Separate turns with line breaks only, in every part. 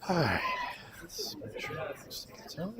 All right. Let's make sure that's on.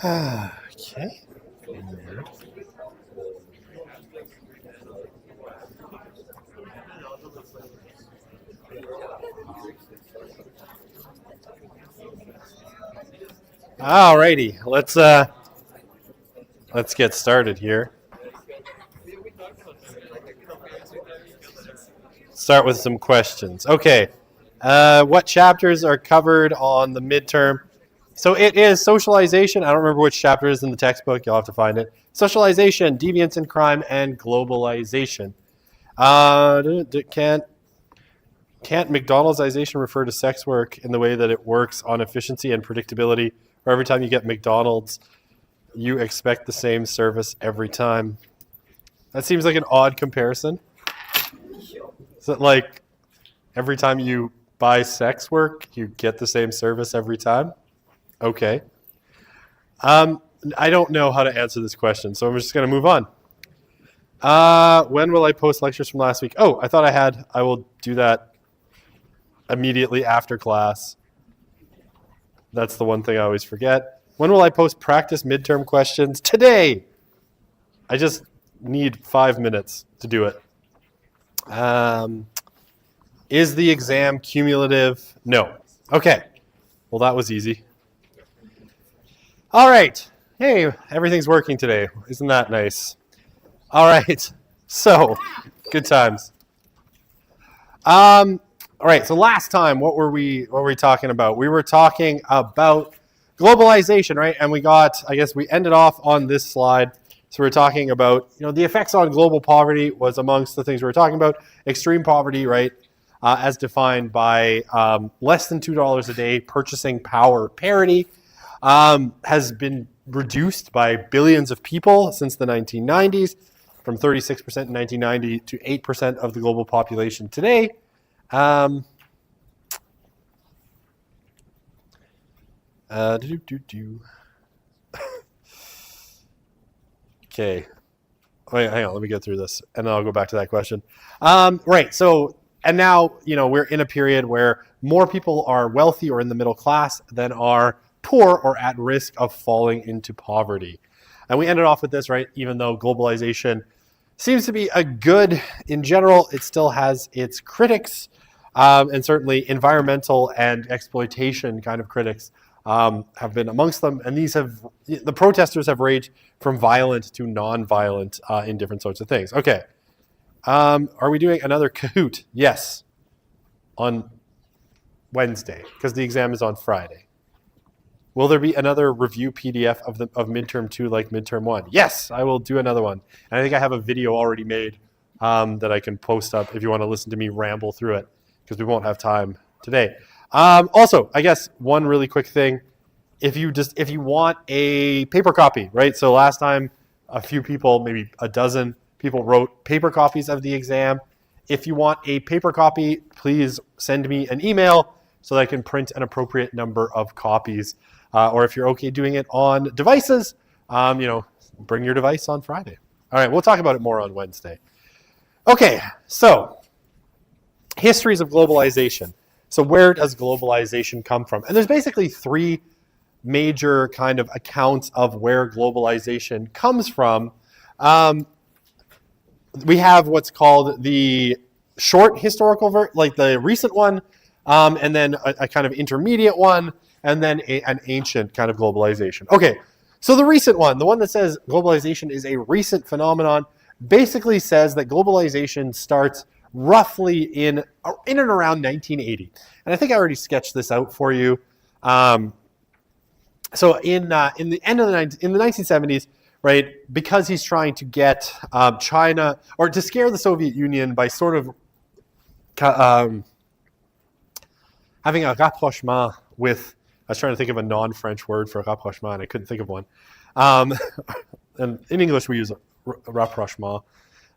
Okay. Alrighty, let's get started here. Start with some questions. Okay, what chapters are covered on the midterm? So it is socialization. I don't remember which chapter is in the textbook. You'll have to find it. Socialization, deviance and crime, and globalization. Can't McDonald'sization refer to sex work in the way that it works on efficiency and predictability, or every time you get McDonald's, you expect the same service every time? That seems like an odd comparison. Is it like every time you buy sex work, you get the same service every time? Okay. I don't know how to answer this question, so I'm just going to move on. When will I post lectures from last week? Oh, I thought I will do that immediately after class. That's the one thing I always forget. When will I post practice midterm questions? Today! I just need 5 minutes to do it. Is the exam cumulative? No. Okay. Well, that was easy. All right. Hey, everything's working today. Isn't that nice? All right. So, good times. All right. So last time, what were we talking about? We were talking about globalization, right? And we ended off on this slide. So we're talking about, the effects on global poverty was amongst the things we were talking about. Extreme poverty, right? As defined by less than $2 a day purchasing power parity, has been reduced by billions of people since the 1990s, from 36% in 1990 to 8% of the global population today. Okay. Wait, hang on. Let me get through this, and then I'll go back to that question. Right. So, and now, we're in a period where more people are wealthy or in the middle class than are poor or at risk of falling into poverty. And we ended off with this, right? Even though globalization seems to be a good in general, it still has its critics, and certainly environmental and exploitation kind of critics have been amongst them. And the protesters have ranged from violent to non-violent in different sorts of things. Okay. Are we doing another Kahoot? Yes. On Wednesday, because the exam is on Friday. Will there be another review PDF of midterm 2 like midterm 1? Yes, I will do another one. And I think I have a video already made that I can post up if you want to listen to me ramble through it, because we won't have time today. Also, I guess one really quick thing, if you want a paper copy, right? So last time a few people, maybe a dozen people, wrote paper copies of the exam. If you want a paper copy, please send me an email so that I can print an appropriate number of copies. Or if you're okay doing it on devices, bring your device on Friday. All right, we'll talk about it more on Wednesday. Okay, so histories of globalization. So where does globalization come from? And there's basically three major kind of accounts of where globalization comes from. We have what's called the short historical, like the recent one, and then a kind of intermediate one, and then an ancient kind of globalization. Okay, so the recent one, the one that says globalization is a recent phenomenon, basically says that globalization starts roughly in and around 1980. And I think I already sketched this out for you. So in the 1970s, right, because he's trying to get China, or to scare the Soviet Union by sort of having a rapprochement with, I was trying to think of a non-French word for rapprochement, and I couldn't think of one. And in English, we use rapprochement,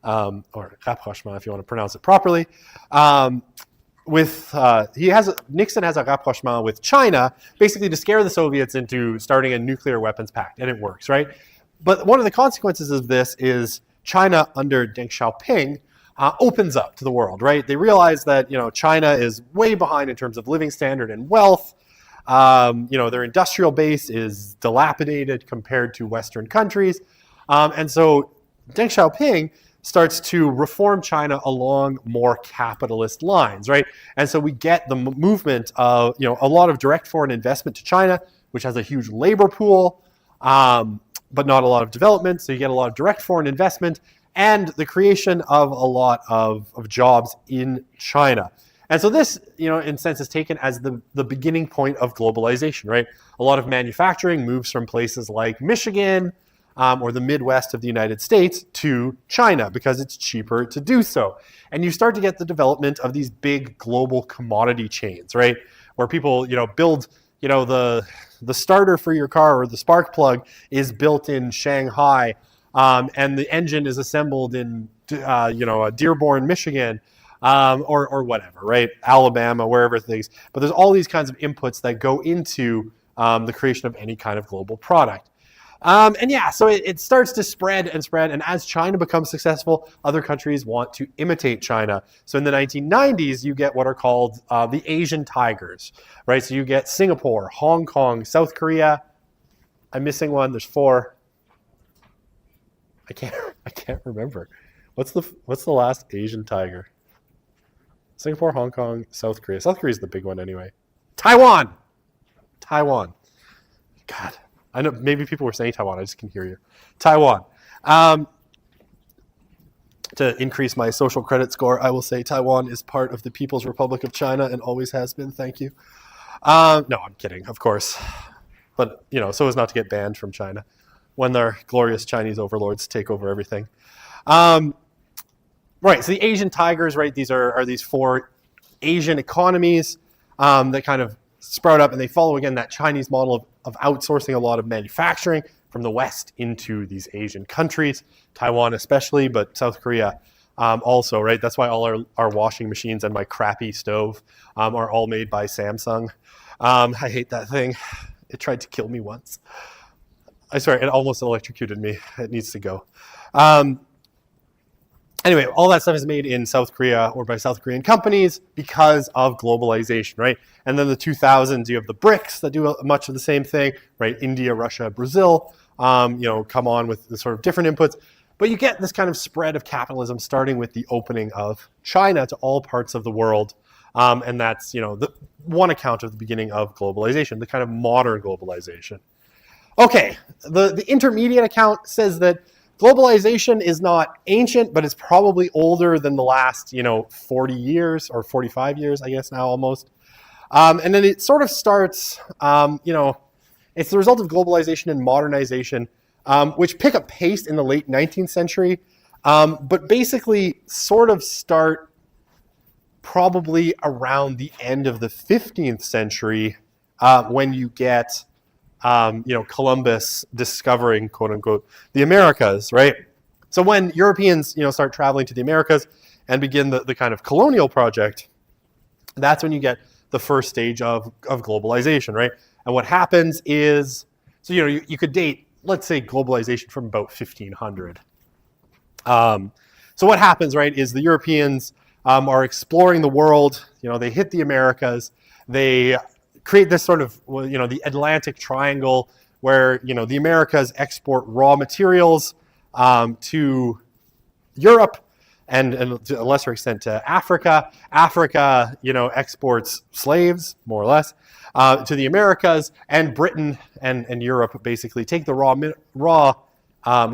or rapprochement if you want to pronounce it properly. Nixon has a rapprochement with China, basically to scare the Soviets into starting a nuclear weapons pact, and it works, right? But one of the consequences of this is China under Deng Xiaoping opens up to the world, right? They realize that China is way behind in terms of living standard and wealth. Their industrial base is dilapidated compared to Western countries, and so Deng Xiaoping starts to reform China along more capitalist lines, right? And so we get the movement of a lot of direct foreign investment to China, which has a huge labor pool, but not a lot of development. So you get a lot of direct foreign investment and the creation of a lot of jobs in China. And so this, in a sense, is taken as the beginning point of globalization, right? A lot of manufacturing moves from places like Michigan or the Midwest of the United States to China because it's cheaper to do so. And you start to get the development of these big global commodity chains, right? Where people, build, the starter for your car or the spark plug is built in Shanghai, and the engine is assembled in, Dearborn, Michigan, or whatever, right? Alabama, wherever things. But there's all these kinds of inputs that go into the creation of any kind of global product. So it starts to spread and spread. And as China becomes successful, other countries want to imitate China. So in the 1990s, you get what are called the Asian tigers, right? So you get Singapore, Hong Kong, South Korea. I'm missing one. There's 4. I can't remember. What's the last Asian tiger? Singapore, Hong Kong, South Korea. South Korea is the big one anyway. Taiwan. God. I know maybe people were saying Taiwan. I just can hear you. Taiwan. To increase my social credit score, I will say Taiwan is part of the People's Republic of China and always has been. Thank you. No, I'm kidding, of course. But, so as not to get banned from China when their glorious Chinese overlords take over everything. Right, so the Asian tigers, right, these are these 4 Asian economies that kind of sprout up, and they follow, again, that Chinese model of outsourcing a lot of manufacturing from the West into these Asian countries, Taiwan especially, but South Korea also, right? That's why all our washing machines and my crappy stove are all made by Samsung. I hate that thing. It tried to kill me once. I swear, it almost electrocuted me. It needs to go. Anyway, all that stuff is made in South Korea or by South Korean companies because of globalization, right? And then the 2000s, you have the BRICS that do much of the same thing, right? India, Russia, Brazil, come on with the sort of different inputs. But you get this kind of spread of capitalism starting with the opening of China to all parts of the world. And that's, the one account of the beginning of globalization, the kind of modern globalization. Okay, the intermediate account says that globalization is not ancient, but it's probably older than the last, 40 years or 45 years, I guess now almost. And then it sort of starts, it's the result of globalization and modernization, which pick up pace in the late 19th century, but basically sort of start probably around the end of the 15th century when you get, Columbus discovering, quote unquote, the Americas, right? So when Europeans, start traveling to the Americas and begin the kind of colonial project, that's when you get the first stage of globalization, right? And what happens is, so, you could date, let's say, globalization from about 1500. So what happens, right, is the Europeans are exploring the world. They hit the Americas. They create this sort of, the Atlantic Triangle where, the Americas export raw materials to Europe and to a lesser extent to Africa. Africa, exports slaves, more or less, to the Americas, and Britain and Europe basically take the raw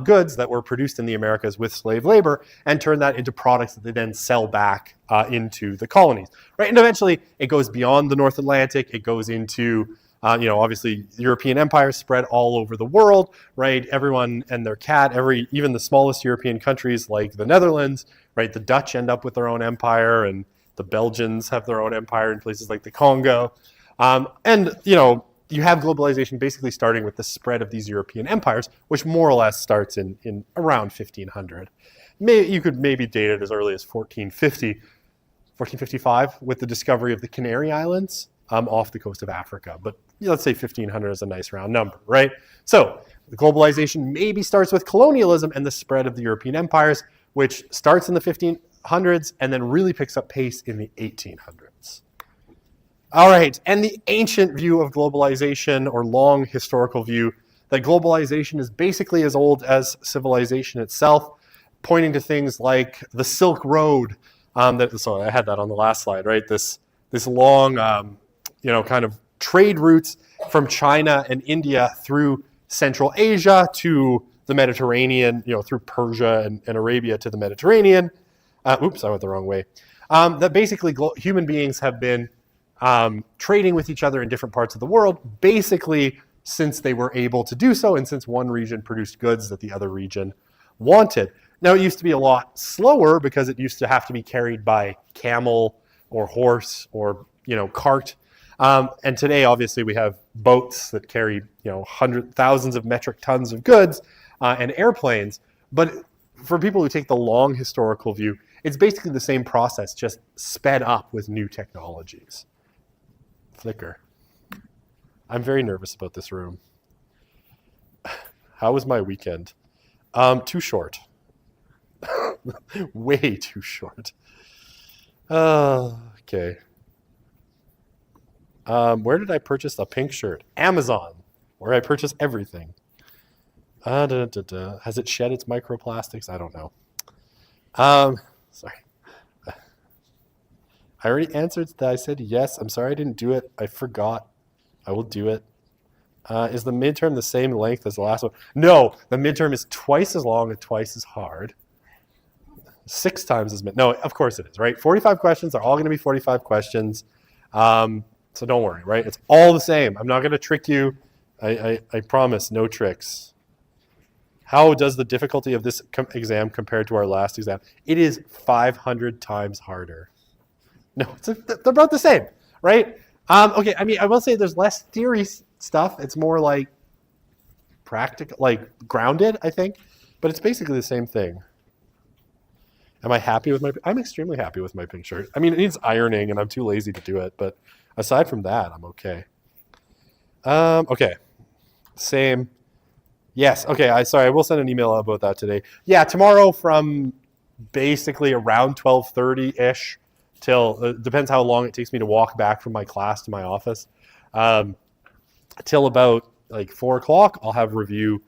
goods that were produced in the Americas with slave labor and turn that into products that they then sell back into the colonies, right? And eventually it goes beyond the North Atlantic. It goes into, obviously European empires spread all over the world, right? Everyone and their cat, even the smallest European countries like the Netherlands, right? The Dutch end up with their own empire, and the Belgians have their own empire in places like the Congo. You have globalization basically starting with the spread of these European empires, which more or less starts in around 1500. You could maybe date it as early as 1455 with the discovery of the Canary Islands off the coast of Africa. But let's say 1500 is a nice round number, right? So the globalization maybe starts with colonialism and the spread of the European empires, which starts in the 1500s and then really picks up pace in the 1800s. All right, and the ancient view of globalization, or long historical view, that globalization is basically as old as civilization itself, pointing to things like the Silk Road. Sorry, I had that on the last slide, right? This long, kind of trade routes from China and India through Central Asia to the Mediterranean, through Persia and Arabia to the Mediterranean. Oops, I went the wrong way. That basically human beings have been trading with each other in different parts of the world, basically since they were able to do so and since one region produced goods that the other region wanted. Now, it used to be a lot slower because it used to have to be carried by camel or horse or, cart. And today, obviously, we have boats that carry, thousands of metric tons of goods and airplanes. But for people who take the long historical view, it's basically the same process, just sped up with new technologies. Flicker. I'm very nervous about this room. How was my weekend? Too short. Way too short. Okay. Where did I purchase the pink shirt? Amazon, where I purchase everything. Has it shed its microplastics? I don't know. Sorry. I already answered that. I said yes. I'm sorry I didn't do it. I forgot. I will do it. Is the midterm the same length as the last one? No, the midterm is twice as long and twice as hard. 6 times as many. No, of course it is, right? 45 questions are all going to be 45 questions. So don't worry, right? It's all the same. I'm not going to trick you. I promise, no tricks. How does the difficulty of this exam compare to our last exam? It is 500 times harder. No, they're about the same, right? Okay, I mean, I will say there's less theory stuff. It's more like practical, like grounded, I think. But it's basically the same thing. Am I happy with I'm extremely happy with my pink shirt. I mean, it needs ironing, and I'm too lazy to do it. But aside from that, I'm okay. Okay. Same. Yes, okay, I will send an email about that today. Yeah, tomorrow from basically around 12:30-ish till, depends how long it takes me to walk back from my class to my office, till about like 4 o'clock, I'll have review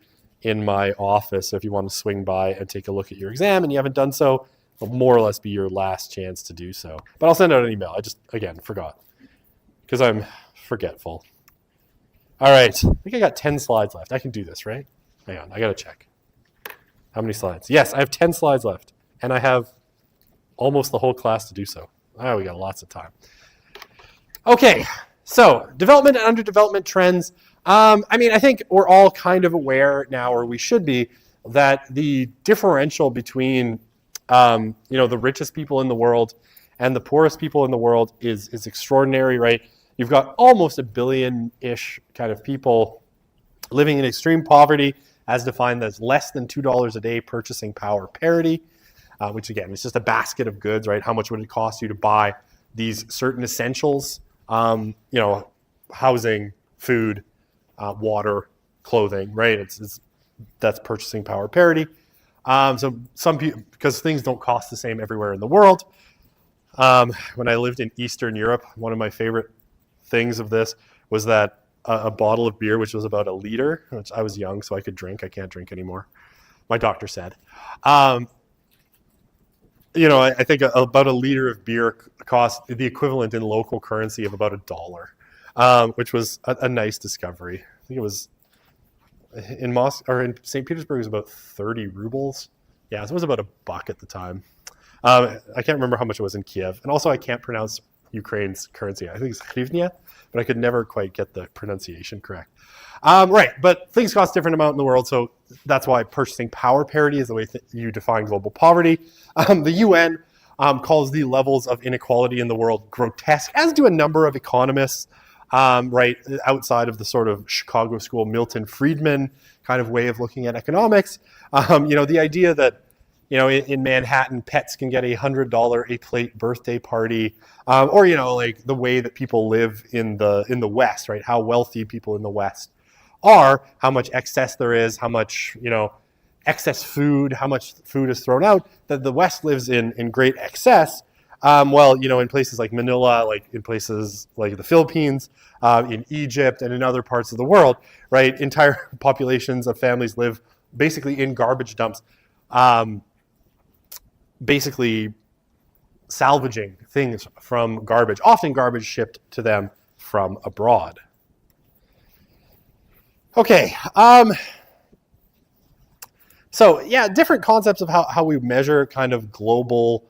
in my office. So if you want to swing by and take a look at your exam and you haven't done so, it'll more or less be your last chance to do so. But I'll send out an email. I just, again, forgot because I'm forgetful. All right. I think I got 10 slides left. I can do this, right? Hang on. I got to check. How many slides? Yes, I have 10 slides left. And I have almost the whole class to do so. Oh, we got lots of time. Okay. So development and underdevelopment trends. I mean, I think we're all kind of aware now, or we should be, that the differential between the richest people in the world and the poorest people in the world is extraordinary, right? You've got almost 1 billion-ish kind of people living in extreme poverty, as defined as less than $2 a day purchasing power parity, which again, is just a basket of goods, right? How much would it cost you to buy these certain essentials? Housing, food, water, clothing, right? That's purchasing power parity. So some people, because things don't cost the same everywhere in the world. When I lived in Eastern Europe, one of my favorite things of this was that a bottle of beer, which was about 1 liter, which I was young, so I could drink. I can't drink anymore. My doctor said. I think about 1 liter of beer cost the equivalent in local currency of about $1, which was a nice discovery. I think it was in Moscow or in St. Petersburg, it was about 30 rubles. Yeah, it was about $1 at the time. I can't remember how much it was in Kiev. And also I can't pronounce Ukraine's currency. I think it's hryvnia, but I could never quite get the pronunciation correct. Right, but things cost different amount in the world, so that's why purchasing power parity is the way you define global poverty. The UN calls the levels of inequality in the world grotesque, as do a number of economists, right, outside of the sort of Chicago school Milton Friedman kind of way of looking at economics. The idea that in Manhattan, pets can get $100 a plate birthday party, or like the way that people live in the West, right? How wealthy people in the West are, how much excess there is, how much excess food, how much food is thrown out. That the West lives in great excess. In places like Manila, like in places like the Philippines, in Egypt, and in other parts of the world, right? Entire populations of families live basically in garbage dumps. Basically salvaging things from garbage, often garbage shipped to them from abroad. Okay. So yeah, different concepts of how we measure kind of global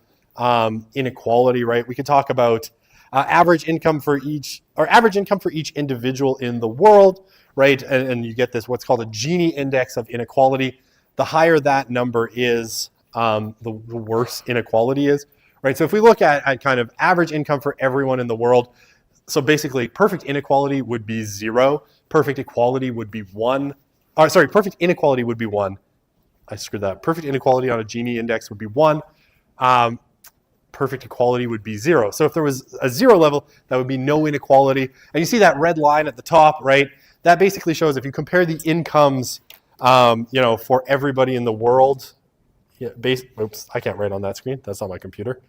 inequality, right? We could talk about average income for each individual in the world, right? And you get this, what's called a Gini index of inequality. The higher that number is, the worse inequality is, right? So if we look at kind of average income for everyone in the world, so basically perfect inequality would be 0, perfect equality would be 1. Perfect inequality would be 1. I screwed that. Perfect inequality on a Gini index would be 1. Perfect equality would be 0. So if there was a 0 level, that would be no inequality. And you see that red line at the top, right? That basically shows if you compare the incomes, for everybody in the world. Yeah, oops, I can't write on that screen. That's on my computer.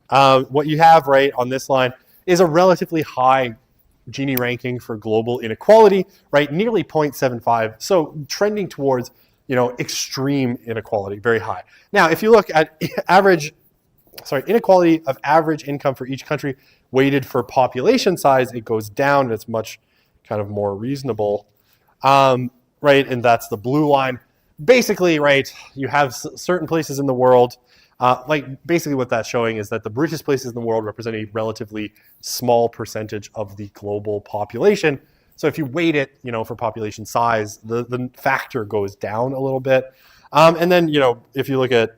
What you have right on this line is a relatively high Gini ranking for global inequality, right? Nearly 0.75. So trending towards, extreme inequality, very high. Now, if you look at inequality of average income for each country weighted for population size, it goes down and it's much kind of more reasonable, right? And that's the blue line. Basically, right, you have certain places in the world, basically what that's showing is that the richest places in the world represent a relatively small percentage of the global population. So if you weight it, for population size, the factor goes down a little bit. And then, if you look at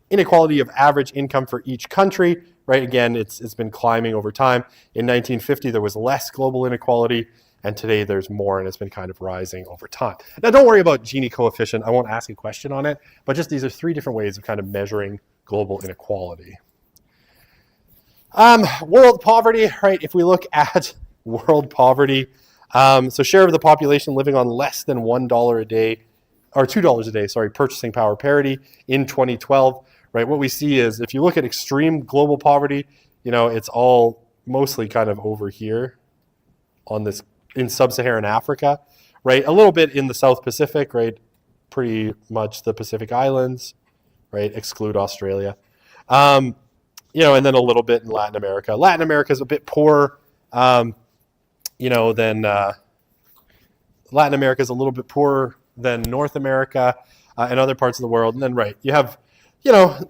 inequality of average income for each country, right, again, it's been climbing over time. In 1950, there was less global inequality. And today there's more, and it's been kind of rising over time. Now, don't worry about Gini coefficient. I won't ask a question on it, but just these are 3 different ways of kind of measuring global inequality. World poverty, right? If we look at world poverty, so share of the population living on less than $1 a day, or $2 a day, purchasing power parity in 2012, right? What we see is if you look at extreme global poverty, it's all mostly kind of over here on this in sub-Saharan Africa, right? A little bit in the South Pacific, right? pretty much the Pacific Islands, right? Exclude Australia. And then a little bit in Latin America. Latin America is a bit poorer, than Latin America is a little bit poorer than North America and other parts of the world. And then, right, you have,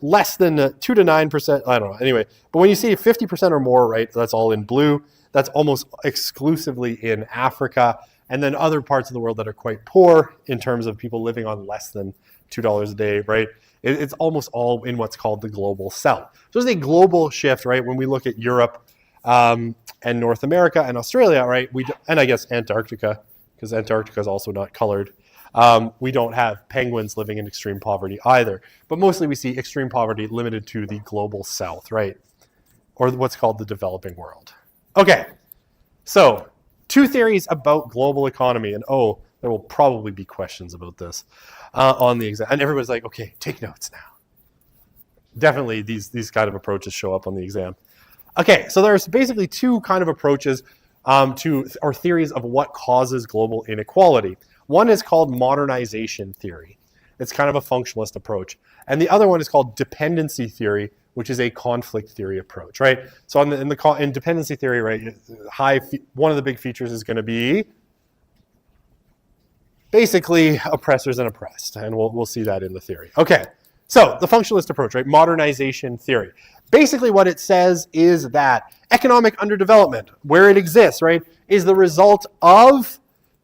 less than 2 to 9%. I don't know. Anyway, but when you see 50% or more, right, that's all in blue. That's almost exclusively in Africa. And then other parts of the world that are quite poor in terms of people living on less than $2 a day, right? It's almost all in what's called the global south. So there's a global shift, right? When we look at Europe and North America and Australia, right? And I guess Antarctica, because Antarctica is also not colored. We don't have penguins living in extreme poverty either. But mostly we see extreme poverty limited to the global south, right? Or what's called the developing world. Okay, so 2 theories about global economy. And there will probably be questions about this on the exam. And everybody's like, okay, take notes now. Definitely these kind of approaches show up on the exam. Okay, so there's basically 2 kind of approaches or theories of what causes global inequality. One is called modernization theory. It's kind of a functionalist approach. And the other one is called dependency theory, which is a conflict theory approach, right? So in dependency theory, right, one of the big features is going to be basically oppressors and oppressed, and we'll see that in the theory. Okay, so the functionalist approach, right, modernization theory. Basically what it says is that economic underdevelopment, where it exists, right, is the result of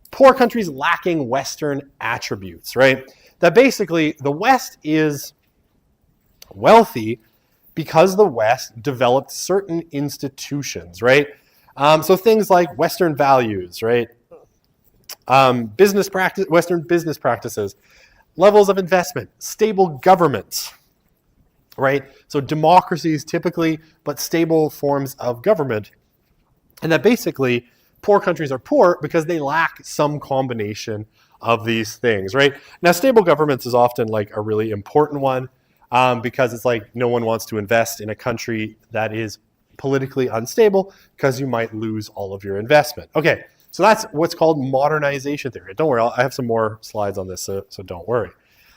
poor countries lacking Western attributes, right? That basically the West is wealthy because the West developed certain institutions, right? So things like Western values, right? Western business practices, levels of investment, stable governments, right? So democracies typically, but stable forms of government. And that basically poor countries are poor because they lack some combination of these things, right? Now, stable governments is often like a really important one because it's like no one wants to invest in a country that is politically unstable because you might lose all of your investment. Okay, so that's what's called modernization theory. Don't worry, I have some more slides on this, so don't worry.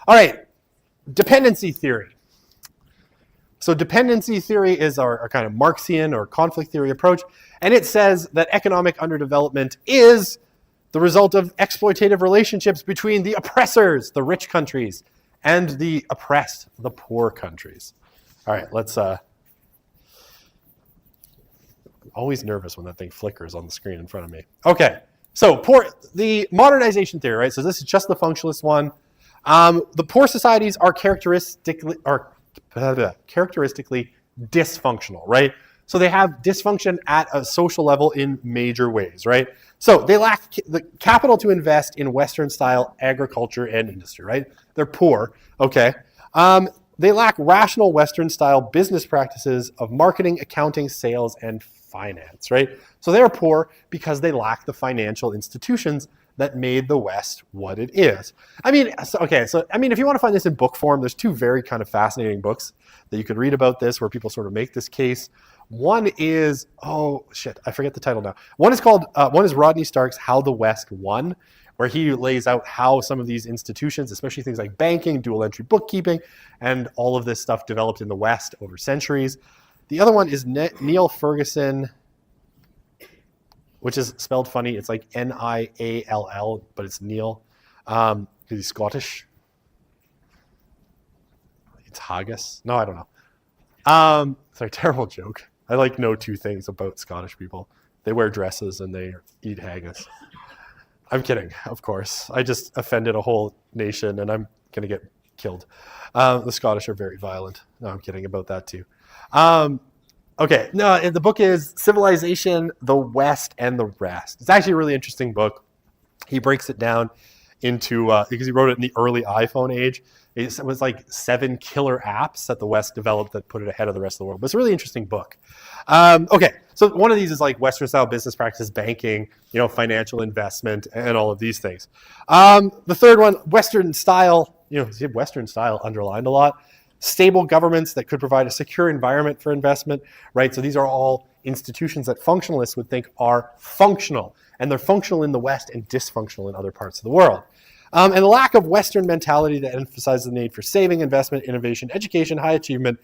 All right, dependency theory. So dependency theory is our kind of Marxian or conflict theory approach, and it says that economic underdevelopment is the result of exploitative relationships between the oppressors, the rich countries, and the oppressed, the poor countries. All right, let's... always nervous when that thing flickers on the screen in front of me. Okay, so the modernization theory, right? So this is just the functionalist one. The poor societies are characteristically dysfunctional, right? So they have dysfunction at a social level in major ways, right? So they lack the capital to invest in Western-style agriculture and industry, right? They're poor, okay? They lack rational Western-style business practices of marketing, accounting, sales, and finance, right? So they're poor because they lack the financial institutions that made the West what it is. I mean, if you want to find this in book form, there's 2 very kind of fascinating books that you could read about this where people sort of make this case. One is, I forget the title now. One is Rodney Stark's How the West Won, where he lays out how some of these institutions, especially things like banking, dual entry bookkeeping, and all of this stuff developed in the West over centuries. The other one is Niall Ferguson, which is spelled funny. It's like Niall, but it's Neil, because he's Scottish. It's haggis. No, I don't know. Sorry, terrible joke. I know 2 things about Scottish people. They wear dresses and they eat haggis. I'm kidding, of course. I just offended a whole nation and I'm going to get killed. The Scottish are very violent. No, I'm kidding about that too. Okay, no, the book is Civilization, the West, and the Rest. It's actually a really interesting book. He breaks it down into, because he wrote it in the early iPhone age. It was like 7 killer apps that the West developed that put it ahead of the rest of the world. But it's a really interesting book. Okay, so one of these is like Western-style business practices, banking, financial investment, and all of these things. The third one, Western-style, Western-style underlined a lot. Stable governments that could provide a secure environment for investment, right? So these are all institutions that functionalists would think are functional, and they're functional in the West and dysfunctional in other parts of the world. And the lack of Western mentality that emphasizes the need for saving, investment, innovation, education, high achievement,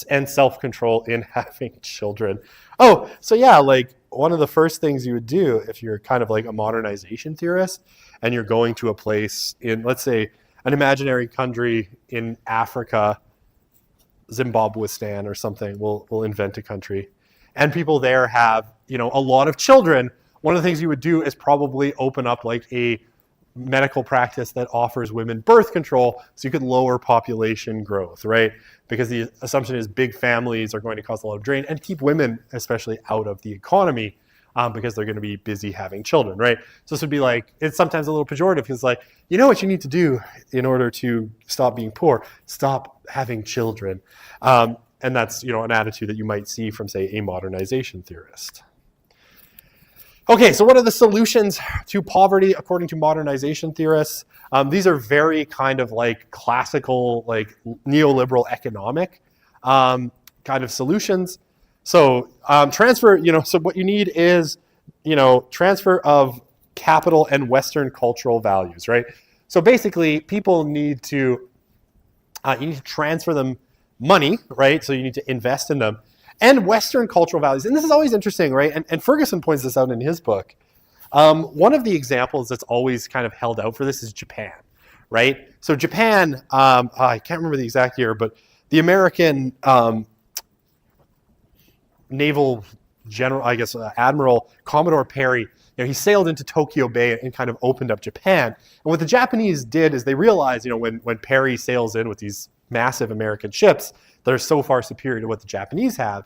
and self-control in having children. Oh, so yeah, like one of the first things you would do if you're kind of like a modernization theorist and you're going to a place in, let's say, an imaginary country in Africa, Zimbabweistan or something, we'll invent a country, and people there have, you know, a lot of children. One of the things you would do is probably open up like a medical practice that offers women birth control so you could lower population growth, right? Because the assumption is big families are going to cause a lot of drain and keep women especially out of the economy because they're going to be busy having children, right? So this would be like, it's sometimes a little pejorative. It's like, you know what you need to do in order to stop being poor? Stop having children. And that's, you know, an attitude that you might see from, say, a modernization theorist. Okay, so what are the solutions to poverty according to modernization theorists? These are very kind of like classical, like neoliberal economic kind of solutions. So transfer, you know, so what you need is, you know, transfer of capital and Western cultural values, right? So basically, people need to, you need to transfer them money, right? So you need to invest in them. And Western cultural values. And this is always interesting, right? And Ferguson points this out in his book. One of the examples that's always kind of held out for this is Japan, right? So Japan, I can't remember the exact year, but the American naval general, I guess, Admiral Commodore Perry, you know, he sailed into Tokyo Bay and kind of opened up Japan. And what the Japanese did is they realized, you know, when Perry sails in with these massive American ships that are so far superior to what the Japanese have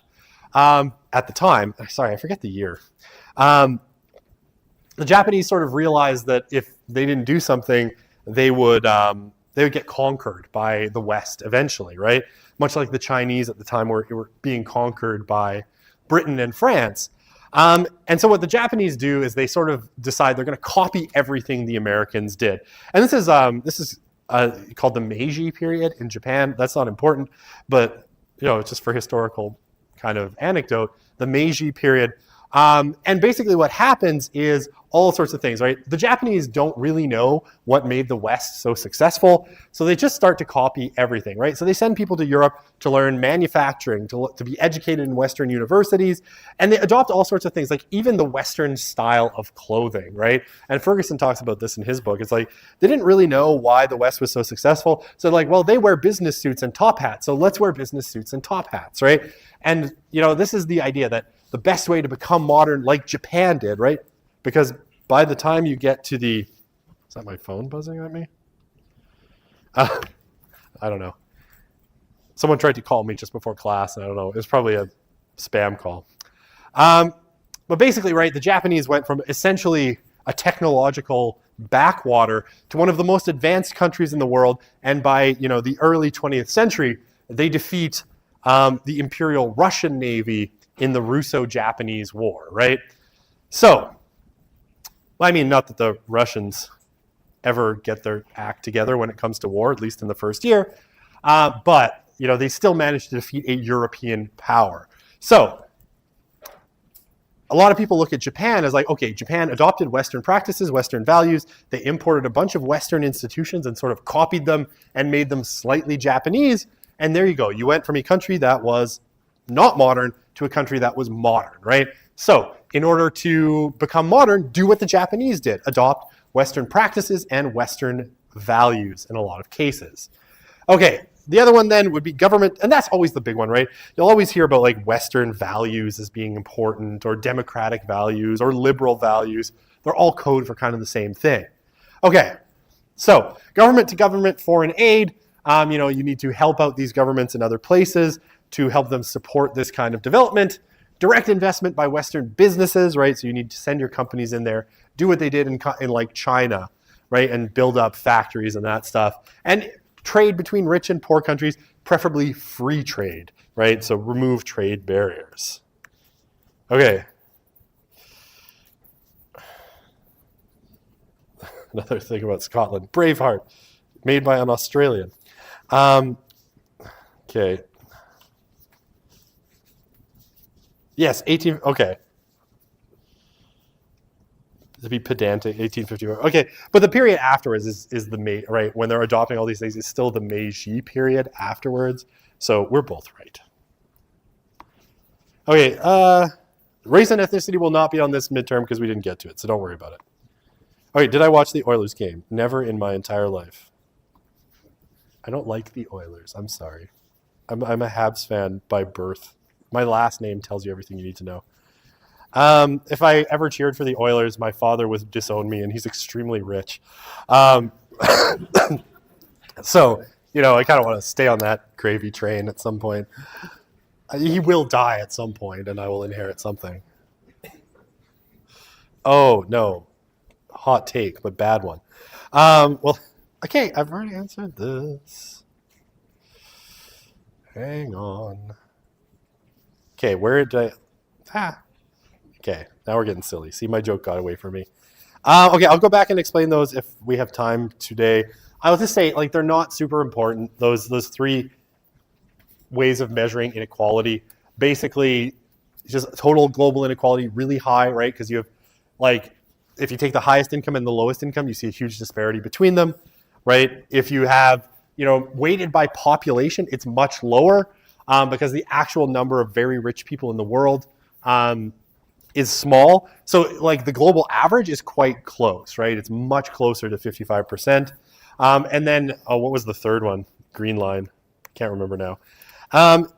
at the time. Sorry, I forget the year. The Japanese sort of realized that if they didn't do something, they would get conquered by the West eventually, right? Much like the Chinese at the time were being conquered by Britain and France. And so what the Japanese do is they sort of decide they're going to copy everything the Americans did. And this is called the Meiji period in Japan. That's not important, but you know, just for historical kind of anecdote, the Meiji period. And basically what happens is all sorts of things, right? The Japanese don't really know what made the West so successful, so they just start to copy everything, right? So they send people to Europe to learn manufacturing, to be educated in Western universities, and they adopt all sorts of things, like even the Western style of clothing, right? And Ferguson talks about this in his book. It's like, they didn't really know why the West was so successful, so like, well, they wear business suits and top hats, so let's wear business suits and top hats, right? And, you know, this is the idea that the best way to become modern, like Japan did, right? Because by the time you get to the, is that my phone buzzing at me? I don't know. Someone tried to call me just before class, and I don't know. It was probably a spam call. But basically, right, the Japanese went from essentially a technological backwater to one of the most advanced countries in the world. And by, you know, the early 20th century, they defeat the Imperial Russian Navy in the Russo-Japanese War, right? So, I mean, not that the Russians ever get their act together when it comes to war, at least in the first year, but, you know, they still managed to defeat a European power. So, a lot of people look at Japan as like, okay, Japan adopted Western practices, Western values. They imported a bunch of Western institutions and sort of copied them and made them slightly Japanese. And there you go. You went from a country that was not modern to a country that was modern, right? So in order to become modern, do what the Japanese did. Adopt Western practices and Western values in a lot of cases. Okay, the other one then would be government, and that's always the big one, right? You'll always hear about like Western values as being important, or democratic values, or liberal values. They're all code for kind of the same thing. Okay, so government to government foreign aid. You know, you need to help out these governments in other places to help them support this kind of development. Direct investment by Western businesses, right? So you need to send your companies in there, do what they did in like China, right? And build up factories and that stuff. And trade between rich and poor countries, preferably free trade, right? So remove trade barriers. Okay. Another thing about Scotland, Braveheart, made by an Australian. Okay. Yes, okay. To be pedantic, 1854. Okay, but the period afterwards is the right when they're adopting all these things is still the Meiji period afterwards. So we're both right. Okay, race and ethnicity will not be on this midterm because we didn't get to it, so don't worry about it. Okay, did I watch the Oilers game? Never in my entire life. I don't like the Oilers. I'm sorry. I'm a Habs fan by birth. My last name tells you everything you need to know. If I ever cheered for the Oilers, my father would disown me, and he's extremely rich. So, I kind of want to stay on that gravy train at some point. He will die at some point, and I will inherit something. Oh, no. Hot take, but bad one. Well, okay, I've already answered this. Hang on. Okay, where did I... Okay, now we're getting silly. See, my joke got away from me. Okay, I'll go back and explain those if we have time today. I'll just say, they're not super important. Those three ways of measuring inequality. Basically, just total global inequality really high, right? Because you have, if you take the highest income and the lowest income, you see a huge disparity between them, right? If you have, weighted by population, it's much lower because the actual number of very rich people in the world is small. So the global average is quite close, right? It's much closer to 55%. And then, what was the third one? Green line. Can't remember now.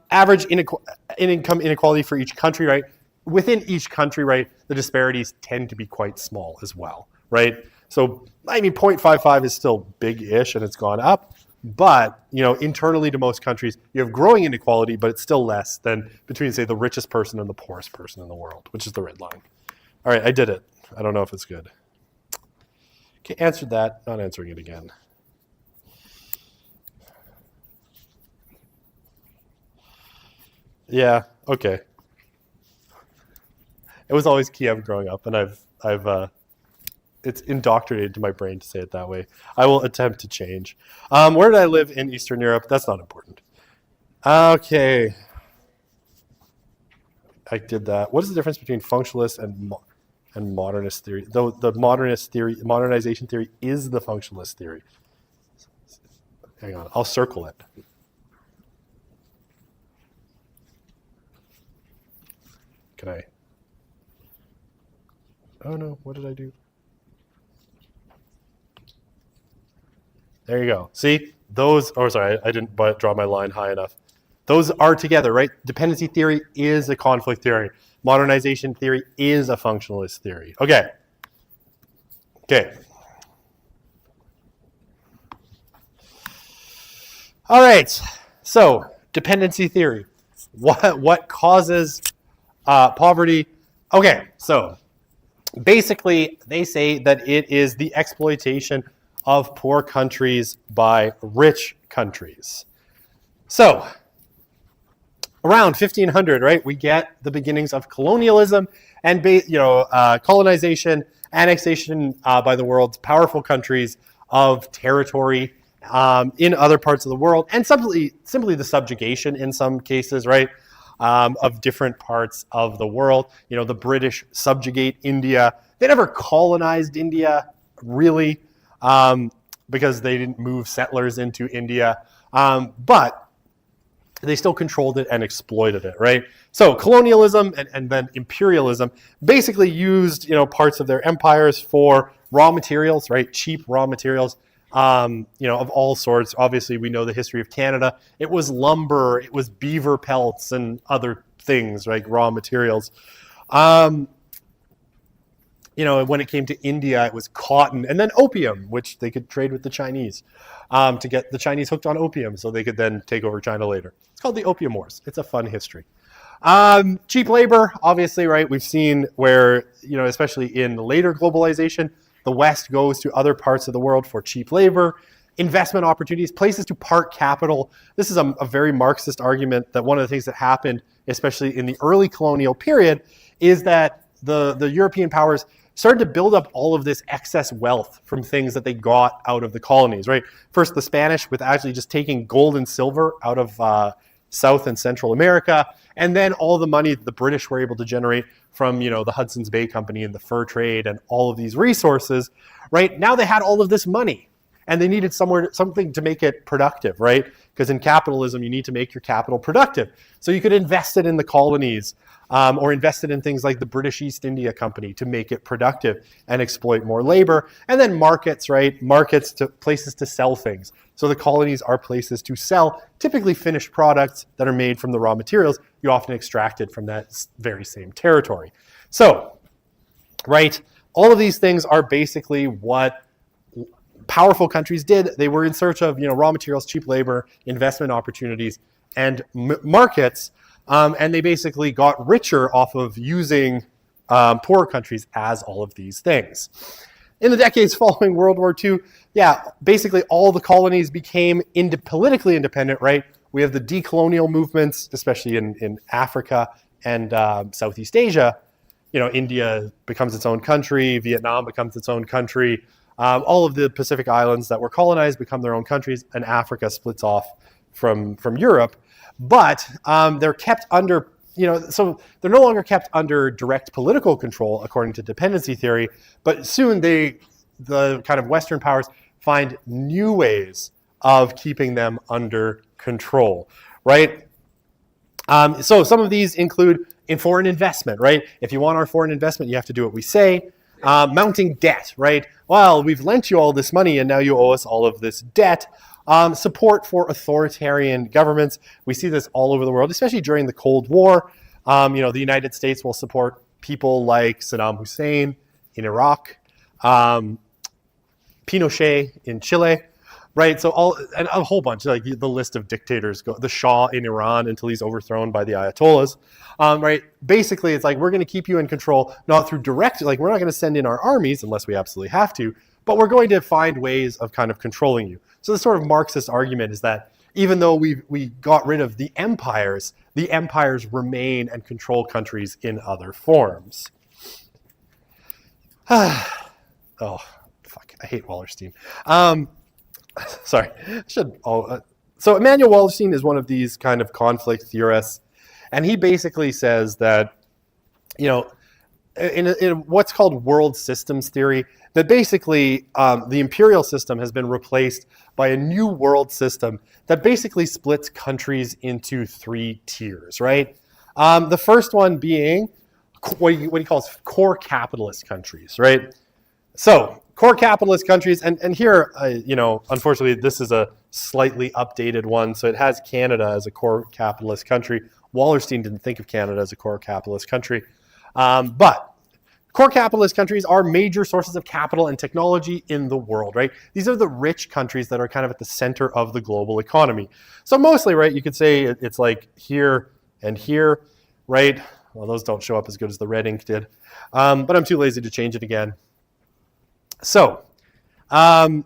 Average income inequality for each country, right? Within each country, right, the disparities tend to be quite small as well, right? So, 0.55 is still big-ish and it's gone up. But, internally to most countries, you have growing inequality, but it's still less than between, say, the richest person and the poorest person in the world, which is the red line. All right, I did it. I don't know if it's good. Okay, answered that. Not answering it again. Yeah, okay. It was always Kiev growing up, and I've it's indoctrinated to my brain to say it that way. I will attempt to change. Where did I live in Eastern Europe? That's not important. Okay. I did that. What is the difference between functionalist and modernist theory? Though the modernization theory is the functionalist theory. Hang on, I'll circle it. Can I? Oh no, what did I do? There you go. See, those, sorry, I didn't draw my line high enough. Those are together, right? Dependency theory is a conflict theory. Modernization theory is a functionalist theory. Okay. All right. So, dependency theory. What causes poverty? Okay, so basically they say that it is the exploitation of poor countries by rich countries. So, around 1500, right, we get the beginnings of colonialism and colonization, annexation by the world's powerful countries of territory in other parts of the world, and simply the subjugation in some cases, right, of different parts of the world. The British subjugate India. They never colonized India, really, because they didn't move settlers into India, but they still controlled it and exploited it, right? So colonialism and then imperialism basically used, parts of their empires for raw materials, right? Cheap raw materials, of all sorts. Obviously, we know the history of Canada. It was lumber, it was beaver pelts and other things, like raw materials. When it came to India, it was cotton and then opium, which they could trade with the Chinese to get the Chinese hooked on opium so they could then take over China later. It's called the Opium Wars. It's a fun history. Cheap labor, obviously, right? We've seen where, especially in later globalization, the West goes to other parts of the world for cheap labor, investment opportunities, places to park capital. This is a very Marxist argument that one of the things that happened, especially in the early colonial period, is that the European powers started to build up all of this excess wealth from things that they got out of the colonies, right? First, the Spanish with actually just taking gold and silver out of South and Central America, and then all the money that the British were able to generate from, the Hudson's Bay Company and the fur trade and all of these resources, right? Now they had all of this money and they needed something to make it productive, right? Because in capitalism, you need to make your capital productive. So you could invest it in the colonies, or invest it in things like the British East India Company to make it productive and exploit more labor. And then markets, right? Markets to places to sell things. So the colonies are places to sell typically finished products that are made from the raw materials you often extracted from that very same territory. So, right, all of these things are basically what powerful countries did. They were in search of, raw materials, cheap labor, investment opportunities, and markets. And they basically got richer off of using poorer countries as all of these things. In the decades following World War II, basically all the colonies became politically independent, right? We have the decolonial movements, especially in Africa and Southeast Asia. India becomes its own country, Vietnam becomes its own country. All of the Pacific Islands that were colonized become their own countries, and Africa splits off from Europe. But they're kept under, so they're no longer kept under direct political control according to dependency theory, but soon the kind of Western powers find new ways of keeping them under control, right? So some of these include in foreign investment, right? If you want our foreign investment, you have to do what we say. Mounting debt, right? Well, we've lent you all this money and now you owe us all of this debt. Support for authoritarian governments. We see this all over the world, especially during the Cold War. The United States will support people like Saddam Hussein in Iraq, Pinochet in Chile, right? So and a whole bunch, like the list of dictators, the Shah in Iran until he's overthrown by the Ayatollahs, right? Basically, it's like, we're going to keep you in control, not through direct, like we're not going to send in our armies unless we absolutely have to, but we're going to find ways of kind of controlling you. So the sort of Marxist argument is that even though we got rid of the empires remain and control countries in other forms. Oh, fuck, I hate Wallerstein. Sorry, so Immanuel Wallerstein is one of these kind of conflict theorists, and he basically says that, in what's called world systems theory, that basically the imperial system has been replaced by a new world system that basically splits countries into 3 tiers, right? The first one being what he calls core capitalist countries, right? So core capitalist countries, and here, unfortunately, this is a slightly updated one, so it has Canada as a core capitalist country. Wallerstein didn't think of Canada as a core capitalist country, but core capitalist countries are major sources of capital and technology in the world, right? These are the rich countries that are kind of at the center of the global economy. So mostly, right, you could say it's like here and here, right? Well, those don't show up as good as the red ink did, but I'm too lazy to change it again. So, right,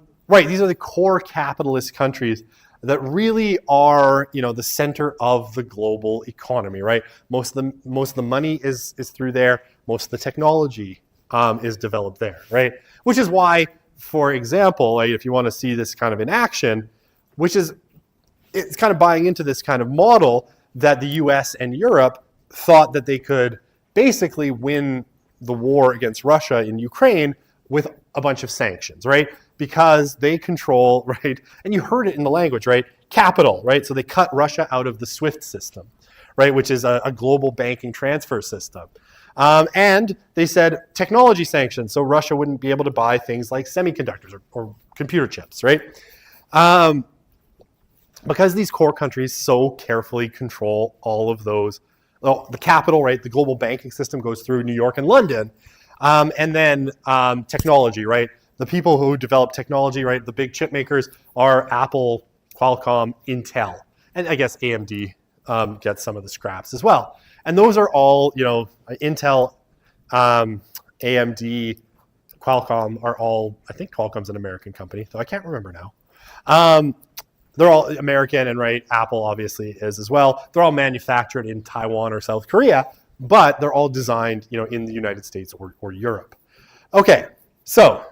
these are the core capitalist countries that really are, the center of the global economy, right? Most of the money is through there. Most of the technology is developed there, right? Which is why, for example, like if you want to see this kind of in action, it's kind of buying into this kind of model that the US and Europe thought that they could basically win the war against Russia in Ukraine with a bunch of sanctions, right? Because they control, right? And you heard it in the language, right? Capital, right? So they cut Russia out of the SWIFT system, right? Which is a global banking transfer system. And they said technology sanctions, so Russia wouldn't be able to buy things like semiconductors or computer chips, right? Because these core countries so carefully control all of those, the capital, right? The global banking system goes through New York and London. And then technology, right? The people who develop technology, right? The big chip makers are Apple, Qualcomm, Intel, and I guess AMD gets some of the scraps as well. And those are all, Intel, AMD, Qualcomm are all, I think Qualcomm's an American company, though I can't remember now. They're all American, and right, Apple obviously is as well. They're all manufactured in Taiwan or South Korea, but they're all designed, in the United States or Europe. Okay, so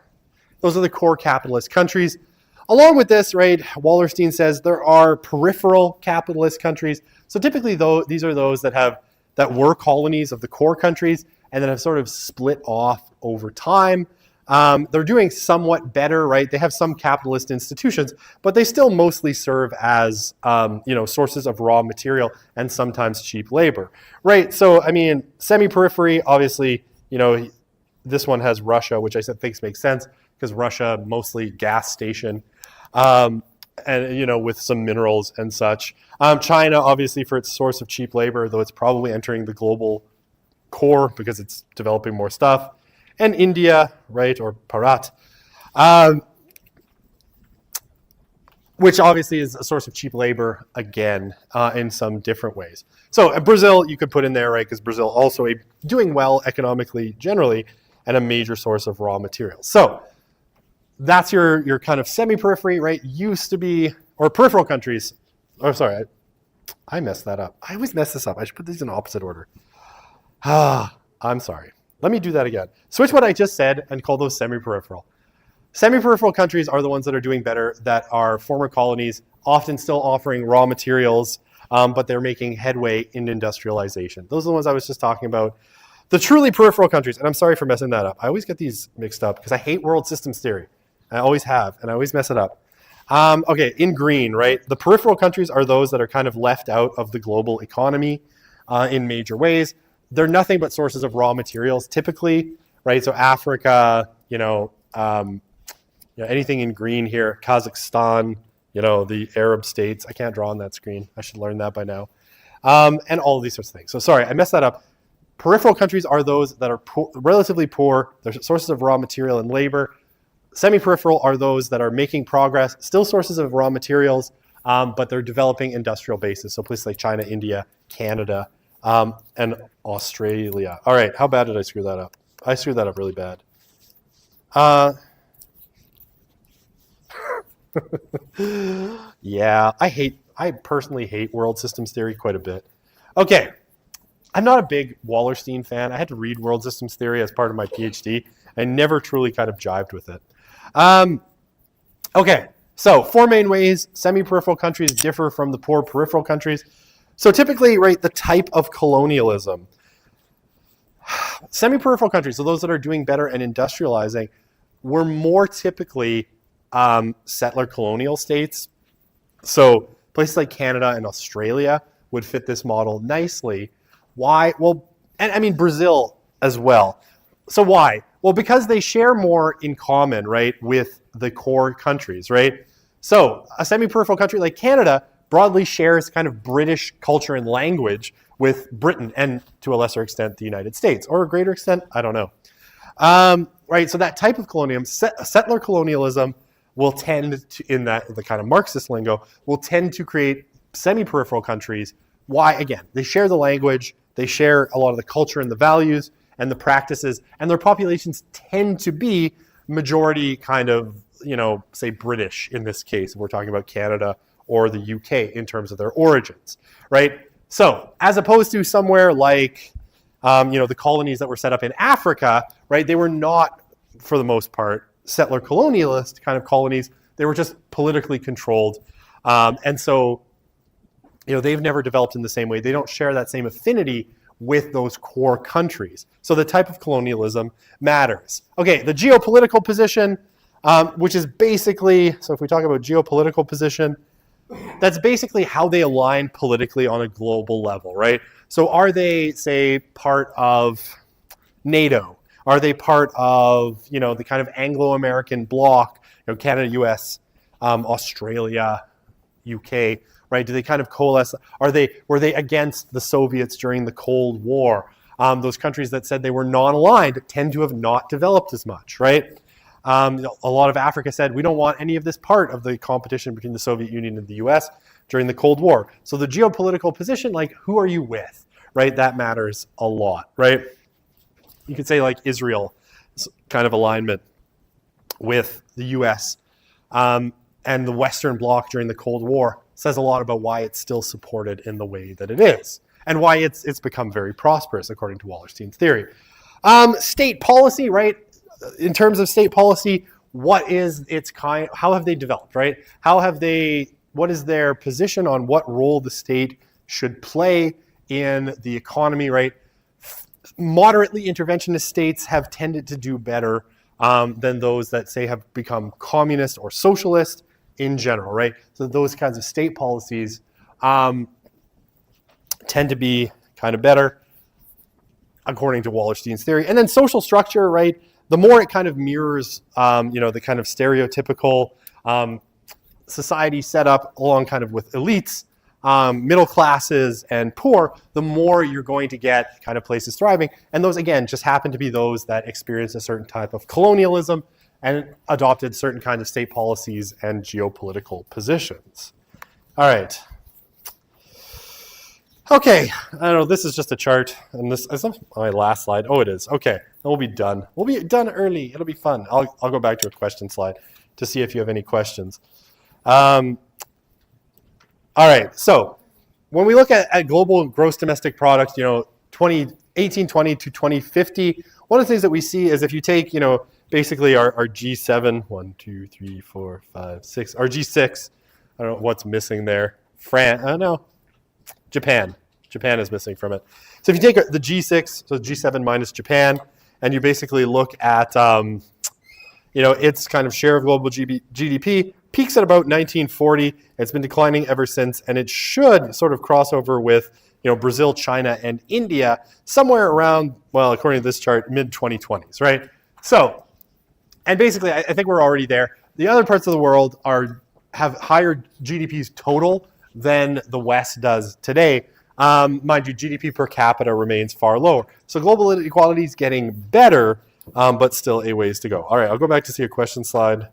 those are the core capitalist countries. along with this, right, Wallerstein says there are peripheral capitalist countries. So typically, though, these are those that were colonies of the core countries and then have sort of split off over time. They're doing somewhat better, right? They have some capitalist institutions, but they still mostly serve as, sources of raw material and sometimes cheap labor, right? So, I mean, semi-periphery, obviously, this one has Russia, which I think makes sense because Russia, mostly gas station, and, with some minerals and such. China, obviously, for its source of cheap labor, though it's probably entering the global core because it's developing more stuff. And India, right, or Bharat, which obviously is a source of cheap labor, again, in some different ways. So Brazil, you could put in there, right, because Brazil also doing well economically generally and a major source of raw materials. So that's your kind of semi-periphery, right, used to be, or peripheral countries. Oh, sorry, I messed that up. I always mess this up. I should put these in opposite order. I'm sorry. Let me do that again. Switch what I just said and call those semi-peripheral. Semi-peripheral countries are the ones that are doing better, that are former colonies, often still offering raw materials, but they're making headway in industrialization. Those are the ones I was just talking about. The truly peripheral countries, and I'm sorry for messing that up. I always get these mixed up because I hate world systems theory. I always have, and I always mess it up. Okay, in green, right? The peripheral countries are those that are kind of left out of the global economy in major ways. They're nothing but sources of raw materials typically, right? So Africa, anything in green here, Kazakhstan, the Arab states. I can't draw on that screen. I should learn that by now. And all of these sorts of things. So sorry, I messed that up. Peripheral countries are those that are relatively poor. They're sources of raw material and labor. Semi-peripheral are those that are making progress, still sources of raw materials, but they're developing industrial bases. So places like China, India, Canada, and Australia. All right, how bad did I screw that up? I screwed that up really bad. Yeah, I personally hate world systems theory quite a bit. Okay, I'm not a big Wallerstein fan. I had to read world systems theory as part of my PhD. I never truly kind of jived with it. Okay, so 4 main ways semi-peripheral countries differ from the poor peripheral countries. So typically, right, the type of colonialism. Semi-peripheral countries, so those that are doing better and industrializing, were more typically settler colonial states. So places like Canada and Australia would fit this model nicely. Why? Well, and I mean Brazil as well. So why? Well, because they share more in common, right, with the core countries, right? So a semi-peripheral country like Canada broadly shares kind of British culture and language with Britain and to a lesser extent the United States, or a greater extent, I don't know. Right, so that type of colonialism, settler colonialism, will tend to, in that the kind of Marxist lingo, will tend to create semi-peripheral countries. Why? Again, they share the language, they share a lot of the culture and the values and the practices, and their populations tend to be majority kind of, say British in this case, if we're talking about Canada or the UK in terms of their origins, right? So as opposed to somewhere like, the colonies that were set up in Africa, right? They were not, for the most part, settler colonialist kind of colonies. They were just politically controlled. And so, they've never developed in the same way. They don't share that same affinity with those core countries. So the type of colonialism matters. Okay, the geopolitical position, which is basically, so if we talk about geopolitical position, that's basically how they align politically on a global level, right? So are they, say, part of NATO? Are they part of, the kind of Anglo-American bloc, Canada, US, Australia, UK, right? Do they kind of coalesce? Were they against the Soviets during the Cold War? Those countries that said they were non-aligned tend to have not developed as much, right? A lot of Africa said, we don't want any of this part of the competition between the Soviet Union and the US during the Cold War. So the geopolitical position, like, who are you with, right? That matters a lot, right? You could say like Israel kind of alignment with the US and the Western Bloc during the Cold War says a lot about why it's still supported in the way that it is and why it's become very prosperous, according to Wallerstein's theory. State policy, right? In terms of state policy, what is its kind, how have they developed, right? What is their position on what role the state should play in the economy, right? Moderately interventionist states have tended to do better than those that, say, have become communist or socialist in general, right? So those kinds of state policies tend to be kind of better, according to Wallerstein's theory. And then social structure, right? The more it kind of mirrors, the kind of stereotypical society set up along kind of with elites, middle classes, and poor, the more you're going to get kind of places thriving. And those, again, just happen to be those that experience a certain type of colonialism and adopted certain kinds of state policies and geopolitical positions. All right. Okay, I don't know, this is just a chart, and this is my last slide. Oh, it is. Okay, we'll be done. We'll be done early. It'll be fun. I'll go back to a question slide to see if you have any questions. All right, so when we look at global gross domestic product, 1820 to 2050, one of the things that we see is if you take, basically our G7, 1, 2, 3, 4, 5, 6, our G6, I don't know what's missing there. Japan. Japan is missing from it. So if you take the G6, so G7 minus Japan, and you basically look at, its kind of share of global GDP, peaks at about 1940. It's been declining ever since, and it should sort of cross over with, Brazil, China, and India somewhere around, well, according to this chart, mid-2020s, right? So, and basically, I think we're already there. The other parts of the world have higher GDPs total than the West does today. Mind you, GDP per capita remains far lower. So global inequality is getting better, but still a ways to go. All right, I'll go back to see a question slide.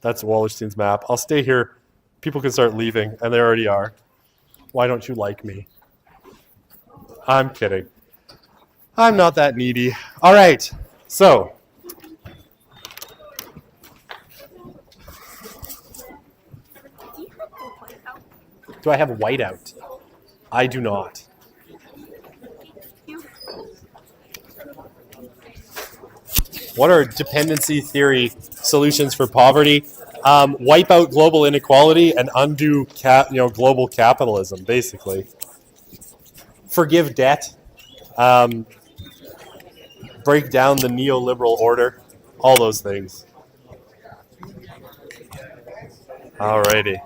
That's Wallerstein's map. I'll stay here. People can start leaving, and they already are. Why don't you like me? I'm kidding. I'm not that needy. All right, so do I have whiteout? I do not. What are dependency theory solutions for poverty? Wipe out global inequality and undo global capitalism, basically. Forgive debt. Break down the neoliberal order. All those things. Alrighty.